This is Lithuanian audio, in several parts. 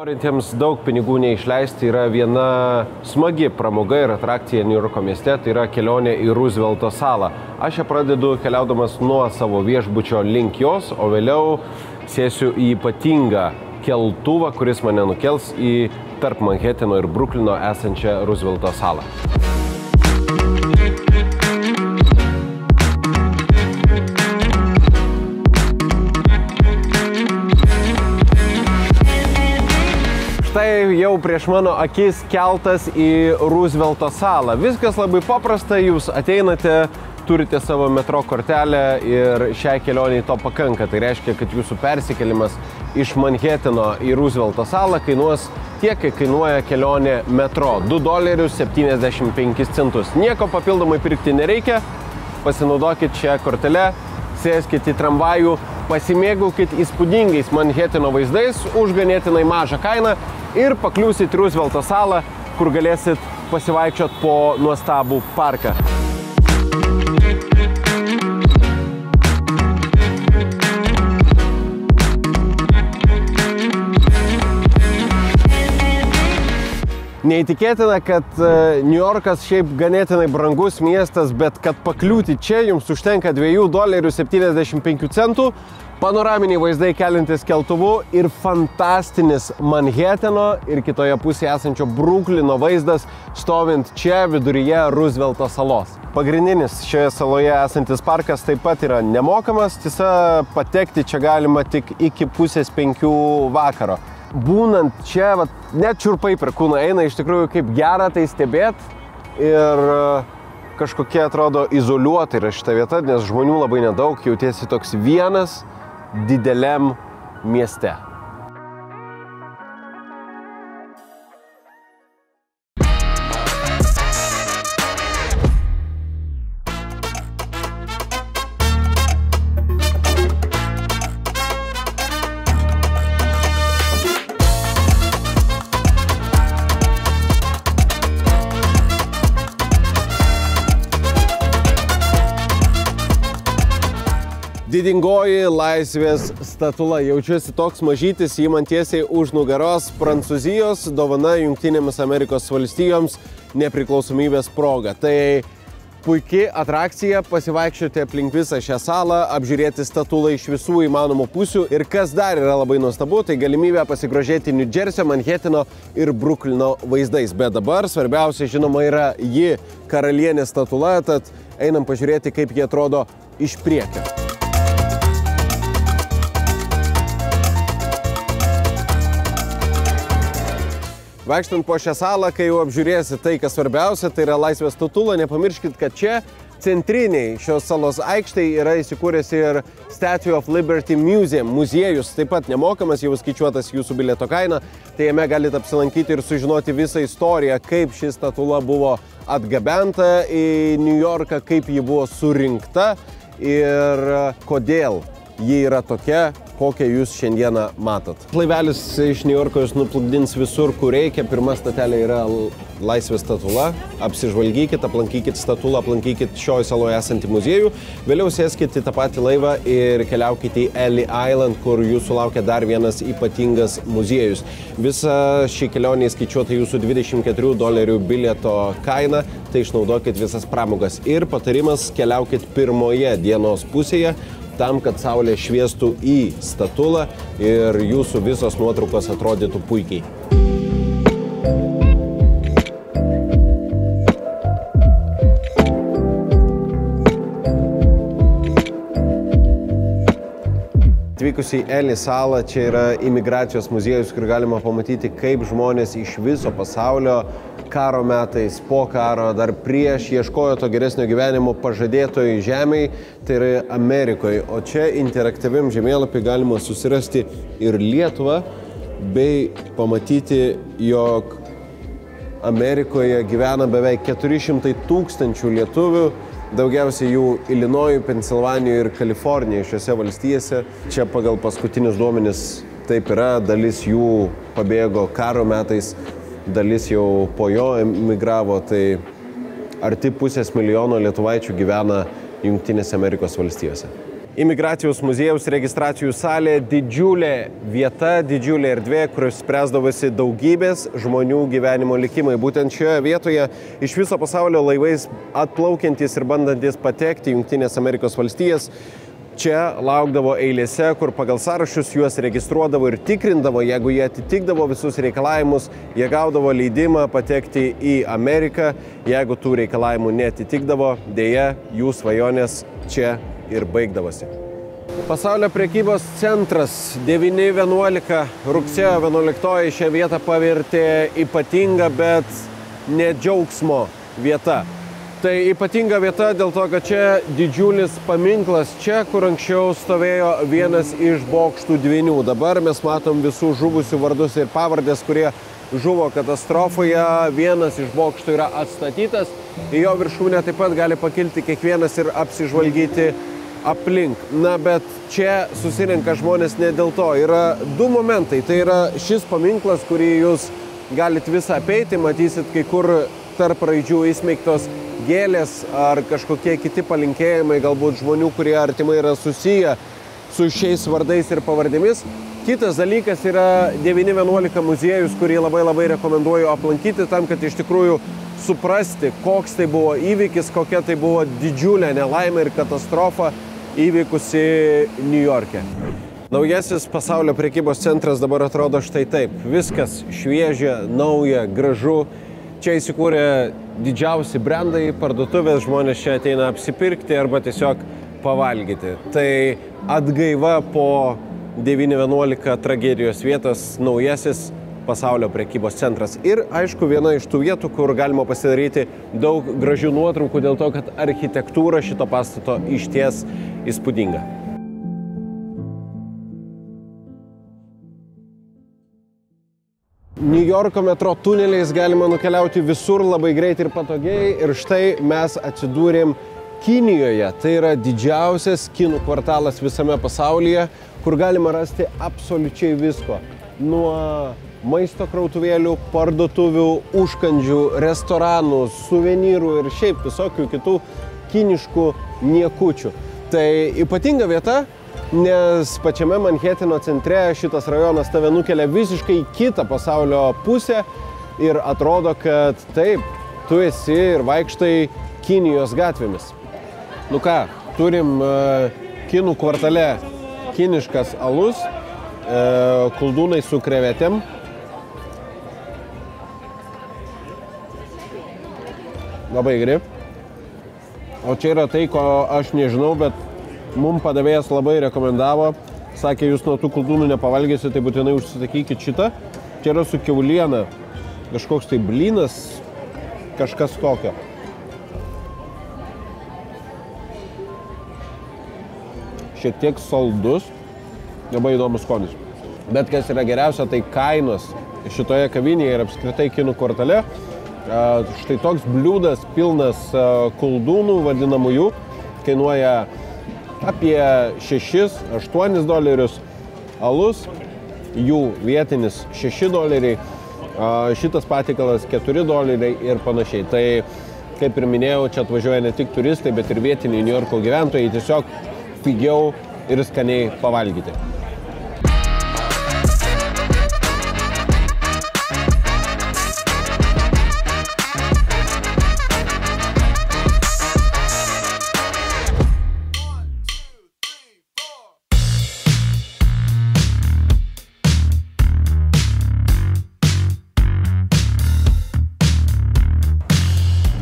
Norintiems daug pinigų neišleisti yra viena smagi pramoga ir atrakcija Niujorko mieste, tai yra kelionė į Roosevelto salą. Aš ją pradedu keliaudamas nuo savo viešbučio link jos, o vėliau sėsiu į ypatingą keltuvą, kuris mane nukels į tarp Manheteno ir Bruklino esančią Roosevelto salą. Tai jau prieš mano akis keltas į Roosevelto salą. Viskas labai paprasta, jūs ateinate, turite savo metro kortelę ir šiai kelioniai to pakanka. Tai reiškia, kad jūsų persikėlimas iš Manheteno į Roosevelto salą kainuos tiek, kai kainuoja kelionė metro – $2.75. Nieko papildomai pirkti nereikia, pasinaudokit šią kortelę, sėskit į tramvajų, pasimėgaukit įspūdingais Manheteno vaizdais už ganėtinai mažą kainą ir pakliūsit į Roosevelto salą, kur galėsit pasivaikščiot po nuostabų parką. Neįtikėtina, kad Niujorkas šiaip ganėtinai brangus miestas, bet kad pakliūti čia jums užtenka $2.75, panoraminiai vaizdai keliantis keltuvu ir fantastinis Manheteno ir kitoje pusėje esančio Bruklino vaizdas stovint čia viduryje Roosevelto salos. Pagrindinis šioje saloje esantis parkas taip pat yra nemokamas, tiesa patekti čia galima tik iki 4:30 vakaro. Būnant čia, net čiurpai per kūną eina, iš tikrųjų kaip gera tai stebėt ir kažkokie atrodo izoliuota yra šita vieta, nes žmonių labai nedaug, jautiesi toks vienas dideliam mieste. Didingoji laisvės statula. Jaučiuosi toks mažytis, jį man tiesiai už nugaros. Prancūzijos dovana Jungtinėmis Amerikos valstijoms nepriklausomybės proga. Tai puikiai atrakcija pasivaikščioti aplink visą šią salą, apžiūrėti statulą iš visų įmanomų pusių. Ir kas dar yra labai nuostabu, tai galimybė pasigrožėti New Jersey, Manheteno ir Bruklino vaizdais. Bet dabar svarbiausia, žinoma, yra ji karalienė statula, tad einam pažiūrėti, kaip ji atrodo iš priekio. Vaikštant po šią salą, kai jau apžiūrėsi tai, kas svarbiausia, tai yra laisvės statula, nepamirškit, kad čia centriniai šios salos aikštėje yra įsikūręs ir Statue of Liberty Museum, muziejus, taip pat nemokamas, jau skaičiuotas jūsų bilieto kaina, tai jame galite apsilankyti ir sužinoti visą istoriją, kaip ši statula buvo atgabenta į Niujorką, kaip ji buvo surinkta ir kodėl ji yra tokia, kokią jūs šiandieną matot. Laivelis iš Niujorko jūs nuplukdins visur, kur reikia. Pirma stotelė yra laisvės statula. Apsižvalgykit, aplankykit statulą, aplankykit šioje saloje esantį muziejų. Vėliau sėskit į tą patį laivą ir keliaukite į Ellis Island, kur jūsų laukia dar vienas ypatingas muziejus. Visa ši kelionė įskaičiuota jūsų $24 bilieto kaina, tai išnaudokit visas pramogas. Ir patarimas, keliaukit pirmoje dienos pusėje, tam, kad saulė šviestų į statulą ir jūsų visos nuotraukos atrodytų puikiai. Atvykus į Ellis salą, čia yra imigracijos muziejus, kur galima pamatyti, kaip žmonės iš viso pasaulio karo metais, po karo, dar prieš ieškojo to geresnio gyvenimo pažadėtojai žemėj, tai yra Amerikoje. O čia interaktyviam žemėlapį galima susirasti ir Lietuvą, bei pamatyti, jog Amerikoje gyvena beveik 400 000 lietuvių, daugiausiai jų Ilinojuje, Pensilvanijoje ir Kalifornijoje, šiose valstijose. Čia pagal paskutinius duomenis taip yra, dalis jų pabėgo karo metais, dalis jau po jo emigravo, tai arti 500 000 lietuvaičių gyvena Jungtinėse Amerikos valstijose. Imigracijos muziejaus registracijų salė didžiulė vieta, didžiulė erdvė, kur spręsdavosi daugybės žmonių gyvenimo likimai. Būtent šioje vietoje iš viso pasaulio laivais atplaukiantys ir bandantis patekti į Jungtinės Amerikos valstijas čia laukdavo eilėse, kur pagal sąrašus juos registruodavo ir tikrindavo, jeigu jie atitikdavo visus reikalavimus, jie gaudavo leidimą patekti į Ameriką, jeigu tų reikalavimų neatitikdavo, dėja, jų svajonės čia ir baigdavosi. Pasaulio prekybos centras 9.11 rugsėjo 11 šią vietą pavirtė ypatinga, bet ne džiaugsmo vieta. Tai ypatinga vieta dėl to, kad čia didžiulis paminklas, čia, kur anksčiau stovėjo vienas iš bokštų dvynių. Dabar mes matom visų žuvusių vardus ir pavardės, kurie žuvo katastrofoje. Vienas iš bokštų yra atstatytas, į jo viršūnę taip pat gali pakilti kiekvienas ir apsižvalgyti aplink. Na, bet čia susirenka žmonės ne dėl to. Yra du momentai. Tai yra šis paminklas, kurį jūs galit visą apeiti, matysit kai kur tarp raidžių įsmeigtos gėlės ar kažkokie kiti palinkėjimai, galbūt žmonių, kurie artimai yra susiję su šiais vardais ir pavardėmis. Kitas dalykas yra 9.11 muziejus, kurį labai rekomenduoju aplankyti tam, kad iš tikrųjų suprasti, koks tai buvo įvykis, kokia tai buvo didžiulė nelaimė ir katastrofa įvykusi Niujorke. Naujasis pasaulio prekybos centras dabar atrodo štai taip. Viskas šviežia, nauja, gražu. Čia įsikūrė didžiausi brandai, parduotuvės, žmonės čia ateina apsipirkti arba tiesiog pavalgyti. Tai atgaiva po 9.11 tragedijos vietos naujasis pasaulio prekybos centras. Ir aišku, viena iš tų vietų, kur galima pasidaryti daug gražių nuotraukų dėl to, kad architektūra šito pastato išties įspūdinga. Niujorko metro tuneliais galima nukeliauti visur labai greitai ir patogiai. Ir štai mes atsidūrėm Kinijoje. Tai yra didžiausias kinų kvartalas visame pasaulyje, kur galima rasti absoliučiai visko. Nuo maisto krautuvėlių, parduotuvių, užkandžių, restoranų, suvenyrų ir šiaip visokių kitų kiniškų niekučių. Tai ypatinga vieta, nes pačiame Manheteno centre šitas rajonas tave nukelia visiškai į kitą pasaulio pusę ir atrodo, kad taip, tu esi ir vaikštai Kinijos gatvėmis. Nu ką, turim kinų kvartale kiniškas alus, koldūnai su krevetėm. Labai geri. O čia yra tai, ko aš nežinau, bet mums padavėjas labai rekomendavo, sakė, jūs nuo tų koldūnų nepavalgėsi, tai būtinai užsisakykit šitą. Čia yra su kiauliena, kažkoks tai blynas, kažkas tokio. Šiek tiek saldus, labai įdomus skonis. Bet kas yra geriausia, tai kainos šitoje kavinėje ir apskritai kinų kvartale. Štai toks bliūdas pilnas koldūnų vadinamųjų kainuoja apie $6–8, alus, jų vietinis $6, šitas patikalas $4 ir panašiai. Tai, kaip ir minėjau, čia atvažiuoja ne tik turistai, bet ir vietiniai Niujorko gyventojai, tiesiog pigiau ir skaniai pavalgyti.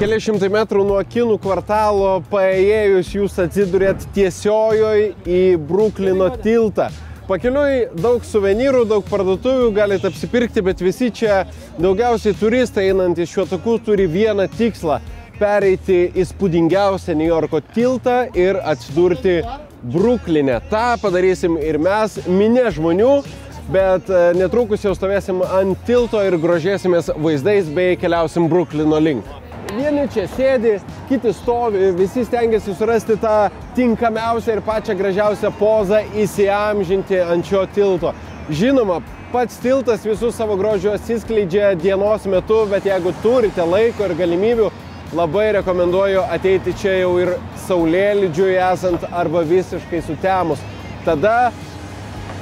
Kelias šimtai metrų nuo kinų kvartalo paėjus jūs atsidurėt tiesiojoj į Bruklino tiltą. Pakeliui daug suvenyrų, daug parduotuvių galite apsipirkti, bet visi čia daugiausiai turistai einantys šiuo taku turi vieną tikslą – pereiti įspūdingiausią Niujorko tiltą ir atsidurti Brukline. Ta padarysim ir mes, minia žmonių, bet netrukus jau stovėsim ant tilto ir grožėsimės vaizdais bei keliausim Bruklino link. Vieni čia sėdi, kiti stovi, visi stengiasi surasti tą tinkamiausią ir pačią gražiausią pozą įsiamžinti ant šio tilto. Žinoma, pats tiltas visus savo grožiu atsiskleidžia dienos metu, bet jeigu turite laiko ir galimybių, labai rekomenduoju ateiti čia jau ir saulėlydžiui esant arba visiškai sutemus. Tada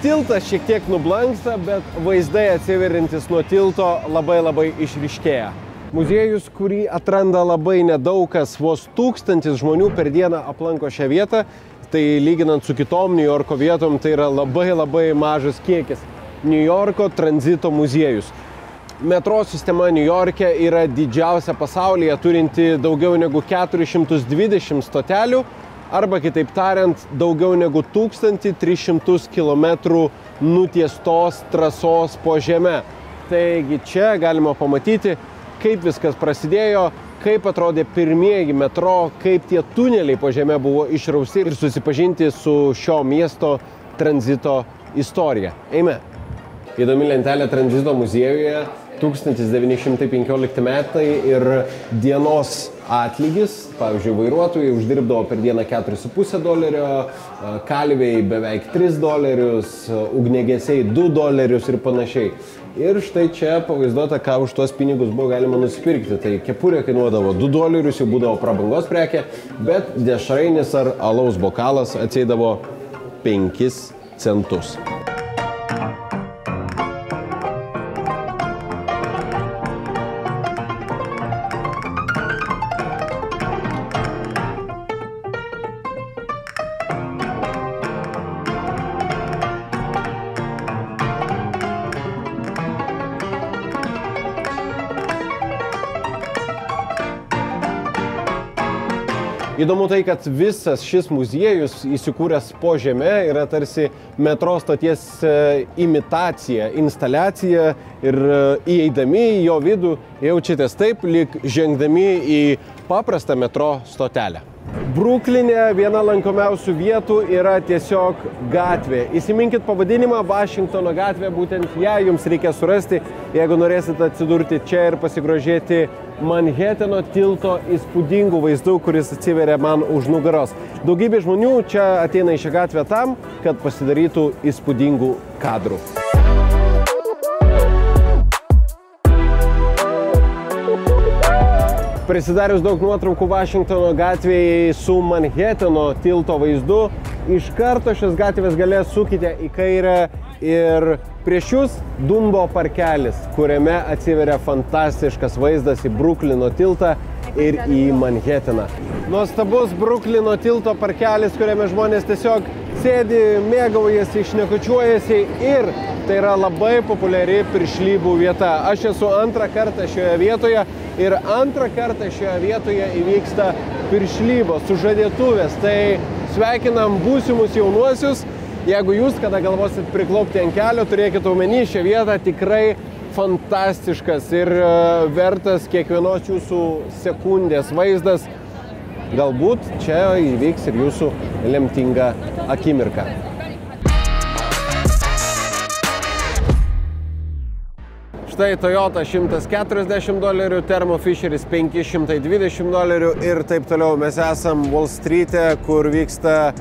tiltas šiek tiek nublanksta, bet vaizdai atsiveriantis nuo tilto labai išryškėja. Muziejus, kurį atranda labai nedaugas, vos 1000 žmonių per dieną aplanko šią vietą, tai lyginant su kitom New Yorko vietom, tai yra labai mažas kiekis. New Yorko tranzito muziejus. Metro sistema New Yorke yra didžiausia pasaulyje, turinti daugiau negu 420 stotelių, arba kitaip tariant, daugiau negu 1300 km nutiestos trasos po žeme. Taigi čia galima pamatyti, kaip viskas prasidėjo, kaip atrodė pirmieji metro, kaip tie tuneliai po žeme buvo išrausti ir susipažinti su šio miesto tranzito istorija. Eime. Įdomi lentelė tranzito muziejuje, 1915 metai ir dienos atlygis. Pavyzdžiui, vairuotojai uždirbdavo per dieną $4,5, kalviai beveik $3, ugniagesiai $2 ir panašiai. Ir štai čia pavaizduota, ką už tuos pinigus buvo galima nusipirkti. Tai kepurė kainuodavo $2, jau būdavo prabangos prekė, bet dešrainis ar alaus bokalas atsieidavo 5 centus. Įdomu tai, kad visas šis muziejus įsikūręs po žeme yra tarsi metro stoties imitacija, instaliacija ir įeidami į jo vidų jaučiatės taip, lyg žengdami į paprastą metro stotelę. Brukline viena lankomiausių vietų yra tiesiog gatvė. Įsiminkit pavadinimą Vašingtono gatvė, būtent ją jums reikia surasti, jeigu norėsite atsidurti čia ir pasigrožėti Manheteno tilto įspūdingų vaizdų, kuris atsiveria man už nugaros. Daugybė žmonių čia ateina į šią gatvę tam, kad pasidarytų įspūdingų kadrų. Prisidarius daug nuotraukų Vašingtono gatvėje su Manheteno tilto vaizdu, iš karto šios gatvės gale sukite į kairę ir prieš jūs Dumbo parkelis, kuriame atsiveria fantastiškas vaizdas į Bruklino tiltą ir į Manheteną. Nuostabus Bruklino tilto parkelis, kuriame žmonės tiesiog sėdi, mėgaujasi, šnekučiuojasi ir tai yra labai populiari piršlybų vieta. Aš esu antrą kartą šioje vietoje ir antrą kartą šioje vietoje įvyksta piršlybos, sužadėtuvės. Tai sveikinam būsimus jaunuosius. Jeigu jūs kada galvosit priklaupti ant kelio, turėkite omeny, šią vietą tikrai fantastiškas ir vertas kiekvienos jūsų sekundės vaizdas. Galbūt čia įvyks ir jūsų lemtinga akimirka. Štai Toyota $140, Thermo Fisheris $520 ir taip toliau. Mes esam Wall Street'e, kur vyksta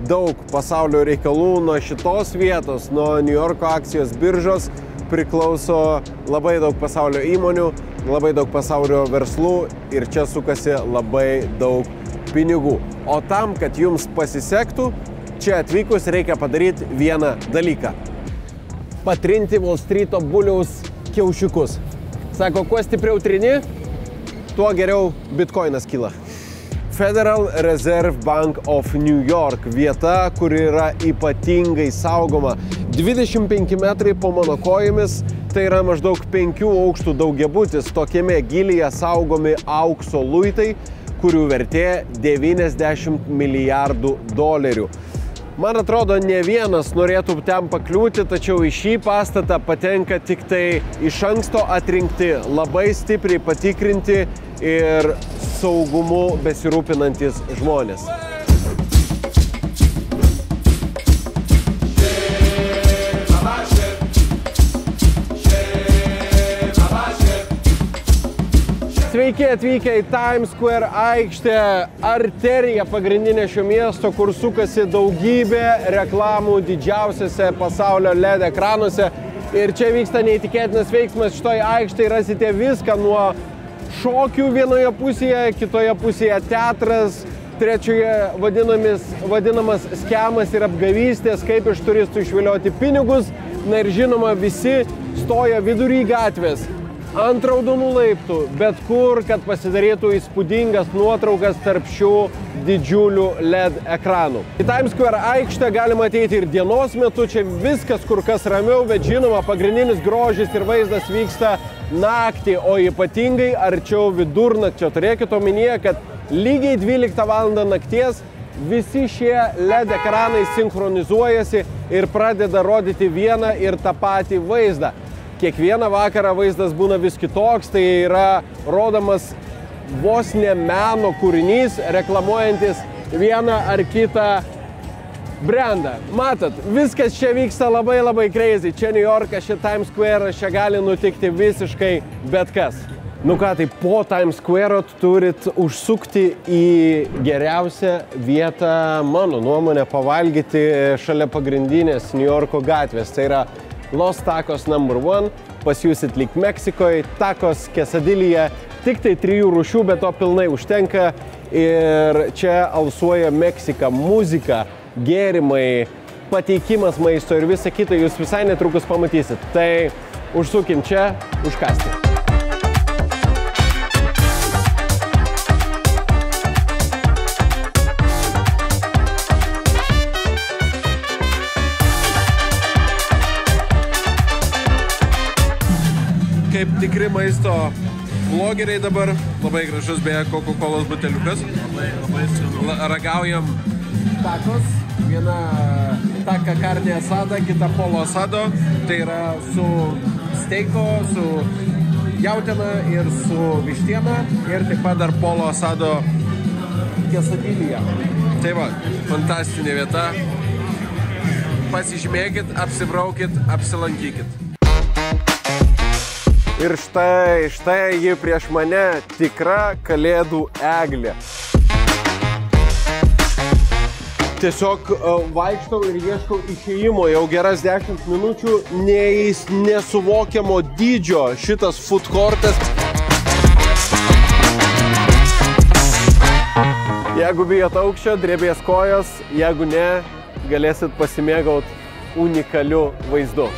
daug pasaulio reikalų. Nuo šitos vietos, nuo New Yorko akcijos biržos priklauso labai daug pasaulio įmonių, labai daug pasaulio verslų ir čia sukasi labai daug pinigų. O tam, kad jums pasisektų, čia atvykus reikia padaryti vieną dalyką. Patrinti Wall Street'o buliaus kiaušiukus. Sako, kuo stipriau trini, tuo geriau bitkoinas kyla. Federal Reserve Bank of New York vieta, kuri yra ypatingai saugoma. 25 metrai po mano kojomis, tai yra maždaug 5 aukštų daugiabutis, tokiame gilyje saugomi aukso luitai, kurių vertė $90 milijardų. Man atrodo, ne vienas norėtų ten pakliūti, tačiau į šį pastatą patenka tik tai iš anksto atrinkti, labai stipriai patikrinti ir saugumu besirūpinantis žmonės. Sveiki atvykę į Times Square aikštę, arterija pagrindinė šio miesto, kur sukasi daugybė reklamų didžiausiose pasaulio LED ekranuose. Ir čia vyksta neįtikėtinas veiksmas. Šitoj aikštėje rasite viską nuo šokių vienoje pusėje, kitoje pusėje teatras, trečioje vadinamas skemas ir apgavystės, kaip iš turistų išvilioti pinigus. Na ir žinoma, visi stoja vidury gatvės, ant raudonų laiptų, bet kur, kad pasidarytų įspūdingas nuotraukas tarp šių didžiulių LED ekranų. Į Times Square aikštę galima ateiti ir dienos metu, čia viskas kur kas ramiau, bet žinoma, pagrindinis grožis ir vaizdas vyksta naktį, o ypatingai arčiau vidurnakčio. Turėkite omenyje, kad lygiai 12 val. Nakties visi šie LED ekranai sinchronizuojasi ir pradeda rodyti vieną ir tą patį vaizdą. Kiekvieną vakarą vaizdas būna vis kitoks, tai yra rodomas vos ne meno kūrinys, reklamuojantis vieną ar kitą brandą. Matot, viskas čia vyksta labai crazy. Čia New Yorkas, čia Times Square, čia gali nutikti visiškai bet kas. Nu ką, tai po Times Square turit užsukti į geriausią vietą, mano nuomonė, pavalgyti šalia pagrindinės New Yorko gatvės. Tai yra Los Tacos #1, pasijusit lyg Meksikoje, tacos, quesadilija, tik tai 3 rūšių, bet to pilnai užtenka. Ir čia alsuoja Meksika, muzika, gėrimai, pateikimas maisto ir visa kita, jūs visai netrukus pamatysit. Tai užsukim čia, užkasti. Kaip tikri maisto vlogeriai dabar, labai gražus beje Coca-Colos buteliukas. Ragaujam tacos, viena taca carne asada, kita polo asado, tai yra su steiko, su jautiena ir su vištiena ir taip pat dar polo asado quesadilija. Tai va, fantastinė vieta, pasižymėkit, apsibraukit, apsilankykit. Ir štai ji prieš mane, tikra kalėdų eglė. Tiesiog vaikštau ir ieškau išėjimo jau geras 10 minučių, nesuvokiamo dydžio šitas food courtas. Jeigu bijot aukščio, drebės kojos, jeigu ne, galėsit pasimėgauti unikaliu vaizdu.